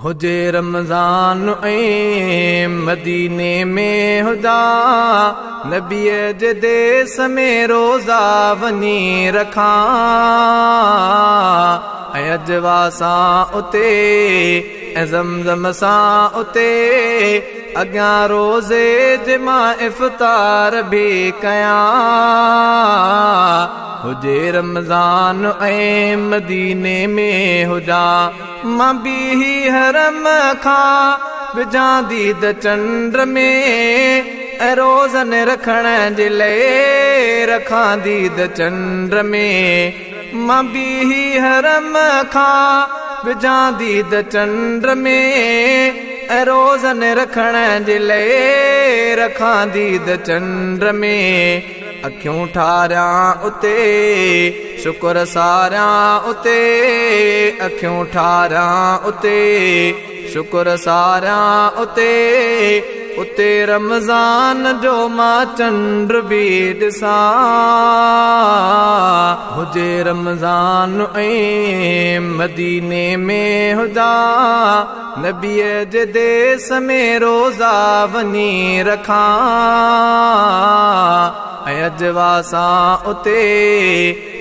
हुजे रमज़ान ऐं मदीने में हुजा नबीअ जे देस में रोज़ा वञी रखां ऐं अजवा सां उते ऐं ज़मज़म सां उते अॻियां रोज़े जे मां इफ़्तार बि कयां। हुजे रमज़ान ऐं मदीने में हुजा मां बीही हरम खां विझां दीद चंड में ऐं रोज़न रखण जे लाइ रखां दीद चंड में। मां बीही हरम खां विझां दीद चंड में ऐं रोज़न रखण जे लाइ रखां दीद चंड में। अखियूं ठारियां उते शुक्र सारियां उते अखियूं ठारियां उते शुक्र सारियां उते उते रमज़ान जो मां चंड बि ॾिसां। हुजे रमज़ान ऐं मदीने में हुजा नबीअ जे देस में रोज़ा वञी रखां ऐं अजवा सां उते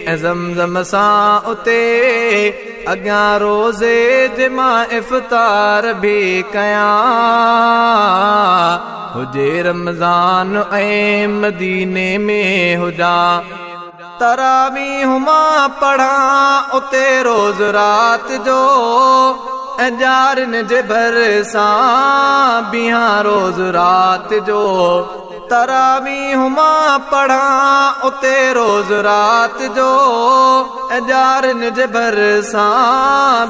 ऐं ज़मज़म सां उते अॻियां रोज़े जे मां इफ़्तार बि कयां। हुजे रमज़ान ऐं मदीने में हुजा तरावीह मां पढ़ां उते रोज़ रात जो ऐं ॼारनि जे भरिसां बीहां रोज़ रात जो। तरावीह मां पढ़ां उते रोज़ रात जो ऐं ॼारनि जे भरिसां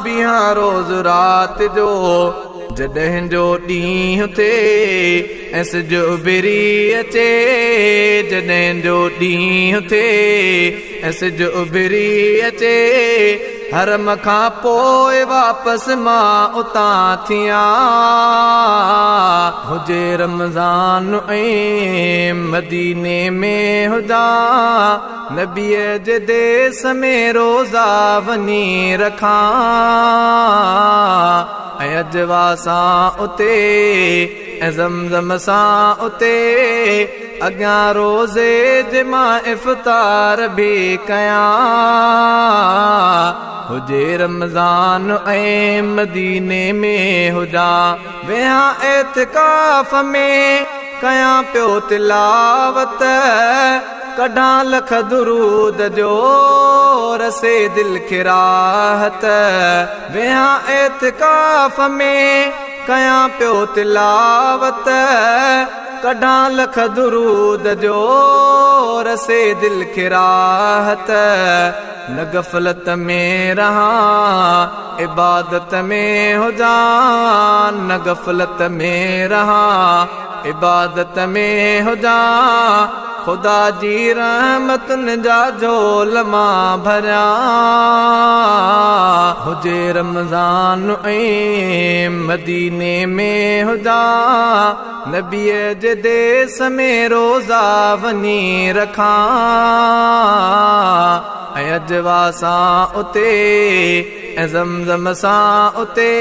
बीहां रोज़ रात जो। जॾहिं जो ॾींहुं थिए ऐं सिजु उभिरी अचे जॾहिं जो ॾींहुं थिए ऐं सिजु उभिरी अचे हरम खां पोइ वापसि मां उतां थियां। हुजे रमज़ान ऐं मदीने में हुजा नबीअ जे देस में रोज़ा वञी रखां ऐं अजवा सां उते ऐं ज़मज़म सां उते अॻियां रोज़े जे मां इफ़्तार बि कयां। हुजे रमज़ान ऐं मदीने में हुजा वेहां एतिकाफ़ में कयां पियो तिलावत कढां लख दुरूद जो रसे दिल खे राहत। वेहां एतिकाफ़ में कयां पियो तिलावत कढां लख दुरूद जो रसे दिल खे राहत। न गफ़लत में रहां इबादत में हुजा न गफ़लत में रहां इबादत में हुजा खुदा जी रहमतुनि जा झोल मां भरियां। हुजे रमज़ान ऐं मदीने में हुजा नबीअ जे देस में रोज़ा वञी रखां ऐं अजवा सां उते ऐं ज़मज़म सां उते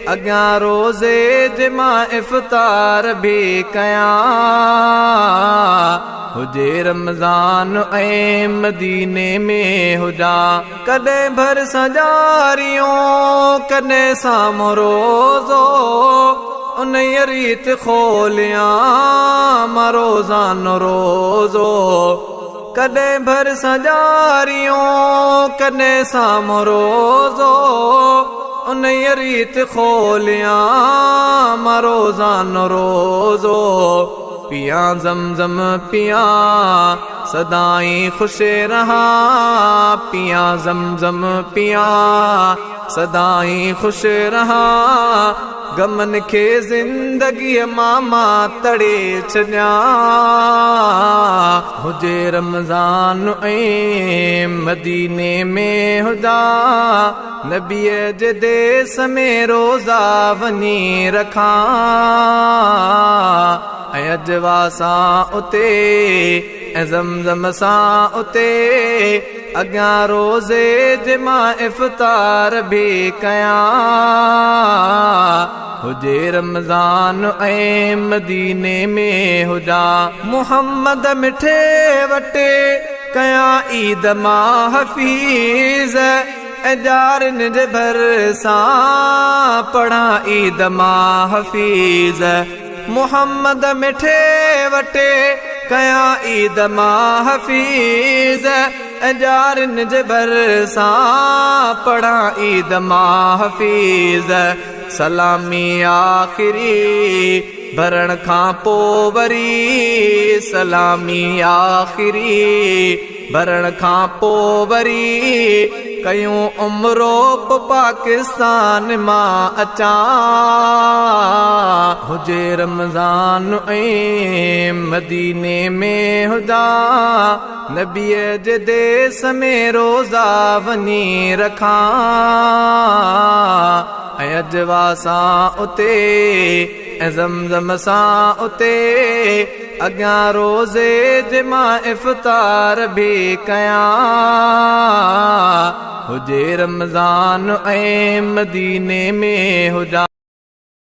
अॻियां रोज़े जे मां इफ़्तार बि कयां। हुजे रमज़ान ऐं मदीने में हुजा कॾहिं भर सॼारियूं कॾहिं साम्हूं रोज़ो उन रीत खोलियां मां रोज़ानो रोज़ो। कॾहिं भर सॼारियूं कॾहिं साम्हूं रोज़ो उन रीत खोलियां मां रोज़ानो रोज़ो। पियां ज़मज़म पियां सदाईं ख़ुशि रहां पियां ज़मज़म पियां सदाईं ख़ुशि रहां गमन खे ज़िंदगीअ मां तड़े छॾियां। हुजे रमज़ान ऐं मदीने में हुजा नबीअ जे देस में रोज़ा वञी रखां ऐं अजवा सां उते ऐं ज़मज़म सां उते अॻियां रोज़े जे मां इफ़्तार बि कयां। हुजे रमज़ान ऐं मदीने में हुजा। मुहम्मद मिठे वटे कयां ईद मां हफ़ीज़, एजारन जे भरसां पढ़ा ईद मां हफ़ीज़। मुहम्मद मिठे वटे कयां ईद मां हफ़ीज़, एजारन जे भरसां पढ़ा ईद मां हफ़ीज़। सलामी आख़िरी भरण खां पोइ वरी, सलामी आख़िरी भरण खां पोइ वरी, कयूं उमरो पाकिस्तान मां अचां। हुजे रमज़ान ऐं मदीने में हुजा, नबीअ जे देस में रोज़ा वञी रखां। ऐं अजवा सां उते ऐं ज़मज़म सां उते, अॻियां रोज़े जे मां इफ़्तार बि कयां। हुजे रमज़ान ऐं मदीने में हुजा।